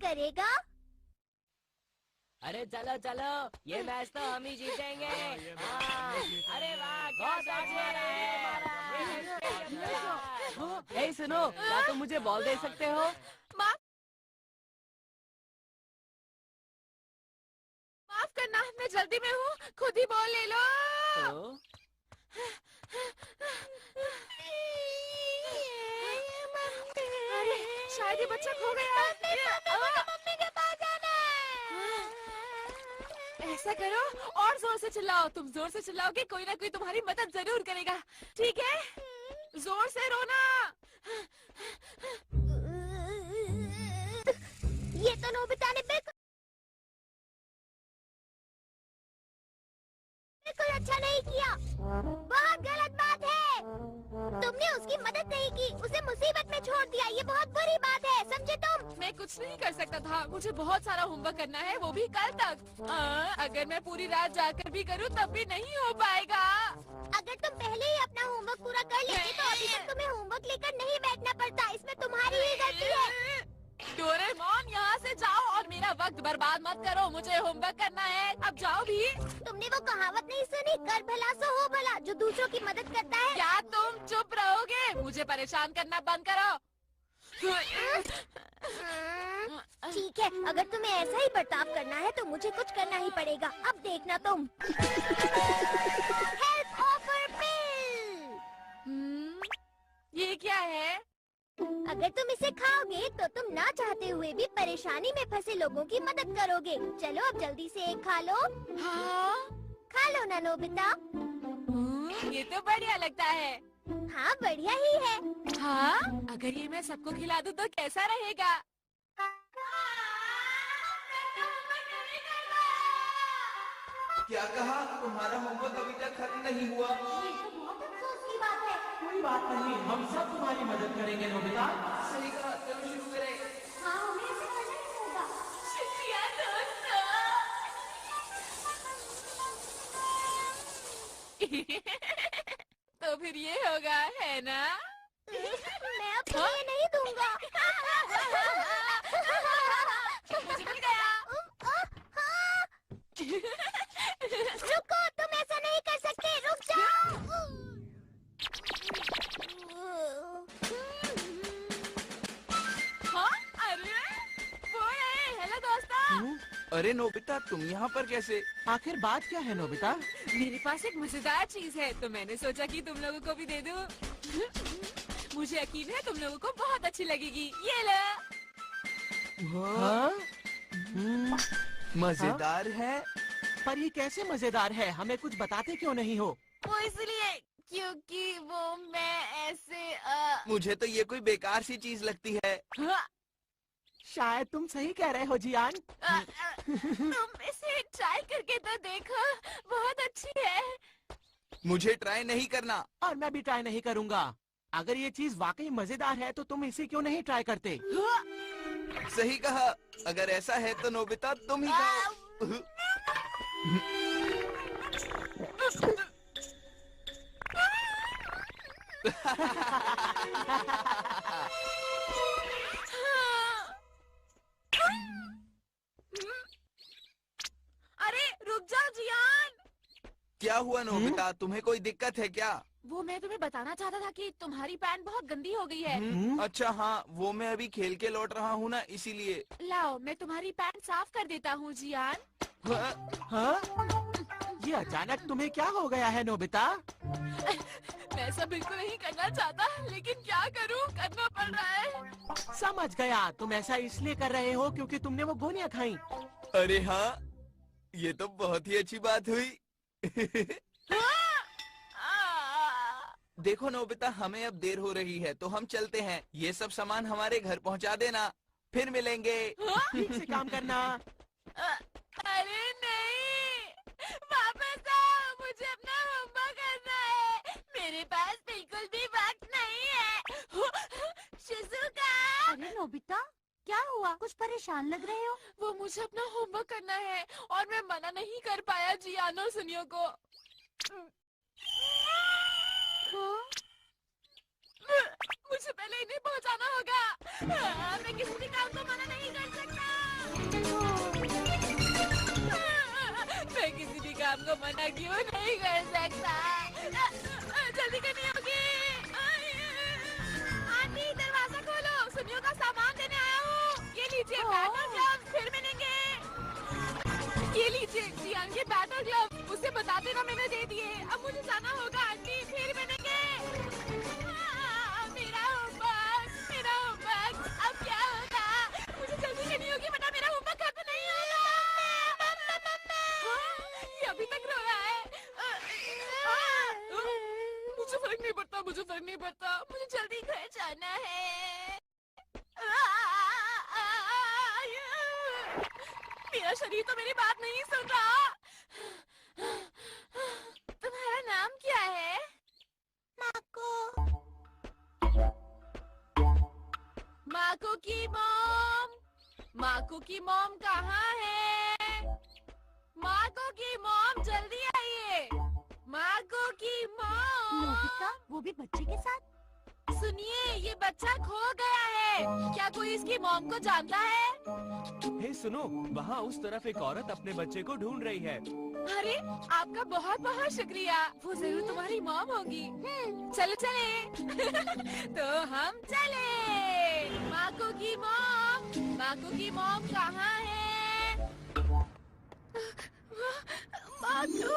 करेगा? अरे चलो चलो, ये मैच तो हम ही जीतेंगे। अरे वाह, बहुत अच्छा रहा। ए सुनो, क्या तुम मुझे बॉल दे सकते हो? माफ करना, मैं जल्दी में हूँ, खुद ही बॉल ले लो। अरे शायद ये बच्चा खो गया। मम्मी के पास जाना है। ऐसा करो, और जोर से चिल्लाओ। तुम जोर से चिल्लाओगे, कोई ना कोई तुम्हारी मदद जरूर करेगा। ठीक है, जोर से रोना। ये तो नोबिता ने बिल्कुल अच्छा नहीं किया। बहुत गलत बात है। तुमने उसकी मदद नहीं की, उसे मुसीबत में छोड़ दिया। ये बहुत बुरी बात है, समझे तुम? मैं कुछ नहीं कर सकता था, मुझे बहुत सारा होमवर्क करना है, वो भी कल तक। अगर मैं पूरी रात जाकर भी करूँ तब भी नहीं हो पाएगा। अगर तुम पहले ही अपना होमवर्क पूरा कर लेते तो अभी तक तुम्हें होमवर्क लेकर नहीं बैठना पड़ता। इसमें तुम्हारी ही गलती है। डोरेमोन, यहाँ से जाओ और मेरा वक्त बर्बाद मत करो। मुझे होमवर्क करना है, अब जाओ भी। तुमने वो कहावत नहीं सुनी, कर भला सो हो भला? जो दूसरों की मदद करता है। क्या तुम चुप रहोगे? मुझे परेशान करना बंद करो। ठीक है, अगर तुम्हें ऐसा ही बर्ताव करना है तो मुझे कुछ करना ही पड़ेगा। अब देखना तुम। हेल्प ऑफर पिल। ये क्या है? अगर तुम इसे खाओगे तो तुम ना चाहते हुए भी परेशानी में फंसे लोगों की मदद करोगे। चलो अब जल्दी से एक खा लो। हाँ? खा लो ना नोबिता। ये तो बढ़िया लगता है। हाँ, बढ़िया ही है। हाँ? अगर ये मैं सबको खिला दूँ तो कैसा रहेगा? क्या कहा? तुम्हारा होमवर्क अभी तक खत्म नहीं हुआ? ये तो बहुत अफसोस की बात है। कोई बात नहीं, हम सब तुम्हारी मदद करेंगे नोबिता। सही कहा, चलो शुरू करें। हाँ, हमें इसे करना ही होगा। शुक्रिया दोस्तों। तो फिर ये होगा, है ना? मैं अब तुम्हें ये नहीं दूंगा। मुझे मिल गया। रुको, तुम ऐसा नहीं कर सकते, रुक जाओ। हाँ? अरे वो है। हेलो दोस्तों। अरे नोबिता, तुम यहाँ पर कैसे? आखिर बात क्या है नोबिता? मेरे पास एक मजेदार चीज है, तो मैंने सोचा कि तुम लोगों को भी दे दूं। मुझे यकीन है तुम लोगों को बहुत अच्छी लगेगी। ये लो। हाँ? मजेदार है। पर ये कैसे मजेदार है? हमें कुछ बताते क्यों नहीं हो? वो इसलिए क्योंकि वो मैं ऐसे मुझे तो ये कोई बेकार सी चीज लगती है। हाँ, शायद तुम सही कह रहे हो जियान। तुम इसे ट्राई करके तो देखो, बहुत अच्छी है। मुझे ट्राई नहीं करना। और मैं भी ट्राई नहीं करूँगा। अगर ये चीज वाकई मजेदार है तो तुम इसे क्यों नहीं ट्राई करते? सही कहा, अगर ऐसा है तो नोबिता तुम ही खाओ। अरे रुक जाओ जियान। क्या हुआ नोबिता, तुम्हें कोई दिक्कत है क्या? वो मैं तुम्हें बताना चाहता था कि तुम्हारी पैंट बहुत गंदी हो गई है। अच्छा हाँ, वो मैं अभी खेल के लौट रहा हूँ ना, इसीलिए। लाओ, मैं तुम्हारी पैंट साफ कर देता हूँ जियान। हाँ? ये अचानक तुम्हें क्या हो गया है नोबिता? मैं ऐसा बिल्कुल नहीं करना चाहता, लेकिन क्या करूँ, करना पड़ रहा है। समझ गया, तुम ऐसा इसलिए कर रहे हो क्योंकि तुमने वो गोलियां खाई। अरे हाँ, ये तो बहुत ही अच्छी बात हुई। देखो नोबिता, हमें अब देर हो रही है तो हम चलते हैं। ये सब सामान हमारे घर पहुंचा देना, फिर मिलेंगे। ठीक से काम करना। अरे नहीं, वापस आओ, मुझे अपना होमवर्क करना है। मेरे पास बिल्कुल भी वक्त नहीं है। शिज़ुका। अरे नोबिता, क्या हुआ? कुछ परेशान लग रहे हो। वो मुझे अपना होमवर्क करना है और मैं मना नहीं कर पाया जियानो सुनियो को। मुझे पहले इन्हें पहुंचाना होगा। मैं किसी भी काम को मना नहीं कर सकता। मैं किसी भी काम को मना क्यों नहीं कर सकता? जल्दी करनी होगी। आंटी दरवाजा खोलो, सुनियो का सामान देने आया हूँ। ये लीजिए बैटर ग्लव्स, फिर मिलेंगे। ये लीजिए जियांग के बैटर ग्लव्स, उसे बता देना मैंने दे दिए। अब मुझे जाना होगा आंटी, फिर मिलेंगे। मेरा होमवर्क, अब क्या होगा? मुझे जल्दी करनी होगी वरना मेरा होमवर्क खत्म नहीं होगा। ये अभी तक रो रहा है। मुझे फर्क नहीं पड़ता, मुझे जल्दी घर जाना है। मेरा शरीर तो मेरी बात नहीं सुन रहा। तुम्हारा नाम क्या है? माको। माको की मॉम कहाँ है? माको की मॉम जल्दी आइए। माको की मॉम। नोबिता, वो भी बच्चे के साथ? सुनिए, ये बच्चा खो गया है। क्या कोई इसकी मॉम को जानता है? हे सुनो, वहाँ उस तरफ एक औरत अपने बच्चे को ढूंढ रही है। अरे आपका बहुत बहुत शुक्रिया, वो जरूर तुम्हारी मॉम होगी। चलो चले। तो हम चले। माको की मॉम कहाँ है? माको,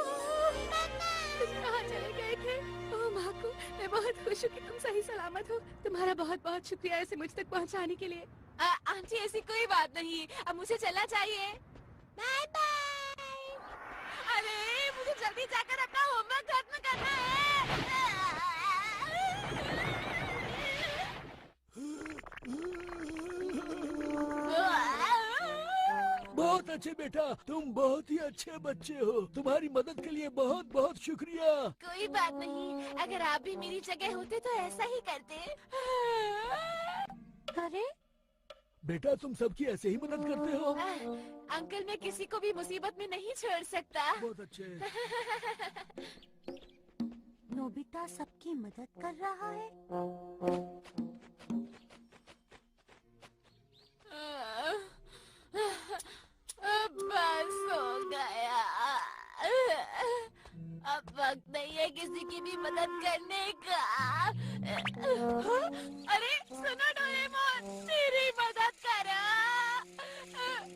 कहाँ चले गए थे? ओह माको, मैं बहुत खुश हूँ कि तुम सही सलामत हो। तुम्हारा बहुत बहुत शुक्रिया इसे मुझ तक पहुँचाने के लिए। आंटी ऐसी कोई बात नहीं, अब मुझे चलना चाहिए। Bye bye. अरे मुझे जल्दी जाकर अपना होमवर्क खत्म करना है। बहुत अच्छे बेटा, तुम बहुत ही अच्छे बच्चे हो। तुम्हारी मदद के लिए बहुत बहुत शुक्रिया। कोई बात नहीं, अगर आप भी मेरी जगह होते तो ऐसा ही करते। अरे बेटा तुम सबकी ऐसे ही मदद करते हो। अंकल, मैं किसी को भी मुसीबत में नहीं छोड़ सकता। बहुत अच्छे। नोबिता सबकी मदद कर रहा है। बस हो गया। अब वक्त नहीं है किसी की भी मदद करने का। अरे सुनो डोरेमोन, मेरी मदद करो।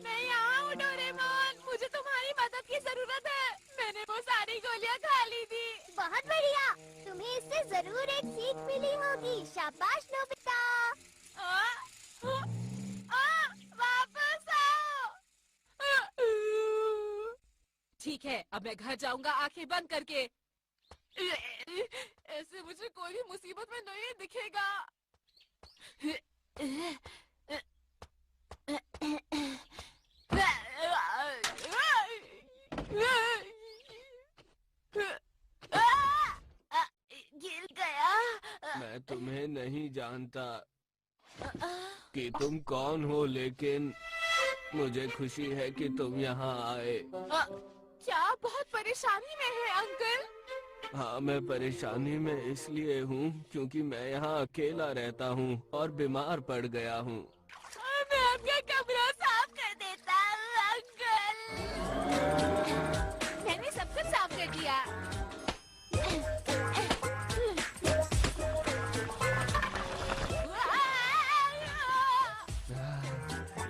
मैं यहाँ हूँ डोरेमोन, मुझे तुम्हारी मदद की जरूरत है। मैंने वो सारी गोलियाँ खा ली थी। बहुत बढ़िया, तुम्हें इससे जरूर एक सीख मिली होगी। शाबाश नोबिता। वापस आओ। ठीक है, अब मैं घर जाऊंगा आंखें बंद करके। ऐसे मुझे कोई भी मुसीबत में नहीं दिखेगा। गिर गया। मैं तुम्हें नहीं जानता कि तुम कौन हो, लेकिन मुझे खुशी है कि तुम यहाँ आए। क्या बहुत परेशानी में है अंकल? हाँ, मैं परेशानी में इसलिए हूँ क्योंकि मैं यहाँ अकेला रहता हूँ और बीमार पड़ गया हूँ। मैं आपका कमरा साफ कर देता हूँ अंकल। मैंने सब कुछ साफ कर दिया।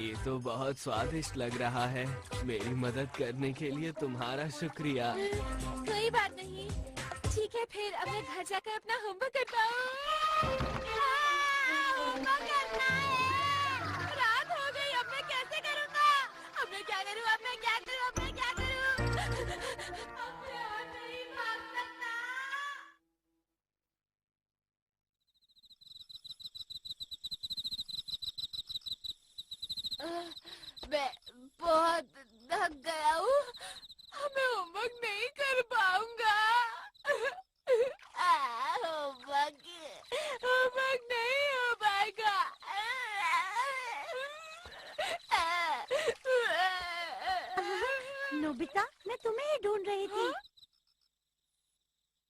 ये तो बहुत स्वादिष्ट लग रहा है। मेरी मदद करने के लिए तुम्हारा शुक्रिया। कोई बात नहीं। ठीक है, फिर अब मैं घर जाकर अपना होमवर्क करता हूँ। होमवर्क करना है। रात हो गई, अब मैं कैसे करूँगा? अब मैं क्या करूँ? अब मैं क्या करूँ? अब मैं और नहीं भाग सकता। मैं बहुत थक गया हूँ। मैं होमवर्क नहीं कर पाऊंगा। होमवर्क नहीं हो पाएगा। नोबिता, मैं तुम्हें ही ढूंढ रही थी।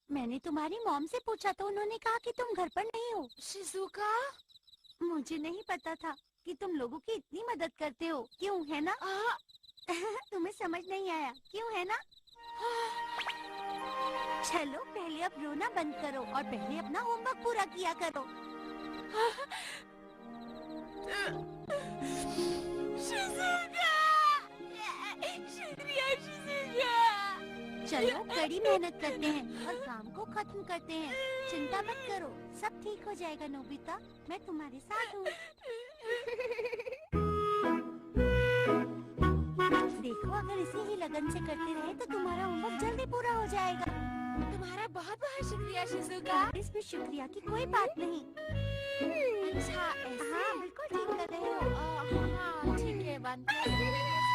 मैंने तुम्हारी मॉम से पूछा तो उन्होंने कहा कि तुम घर पर नहीं हो। शिजुका, मुझे नहीं पता था कि तुम लोगों की इतनी मदद करते हो, क्यों है ना? तुम्हें समझ नहीं आया, क्यों है ना? चलो पहले अब रोना बंद करो और पहले अपना होमवर्क पूरा किया करो। शुक्रिया शिज़ुका। चलो कड़ी मेहनत करते हैं और काम को खत्म करते हैं। चिंता मत करो, सब ठीक हो जाएगा नोबिता, मैं तुम्हारे साथ हूँ। देखो अगर इसी ही लगन से करते रहे तो तुम्हारा होमवर्क जल्दी पूरा हो जाएगा। तुम्हारा बहुत बहुत शुक्रिया शिज़ुका। इसमें शुक्रिया की कोई बात नहीं। अच्छा ऐसे? हाँ बिल्कुल ठीक कर रहे हो। हाँ ठीक है, बनते हैं।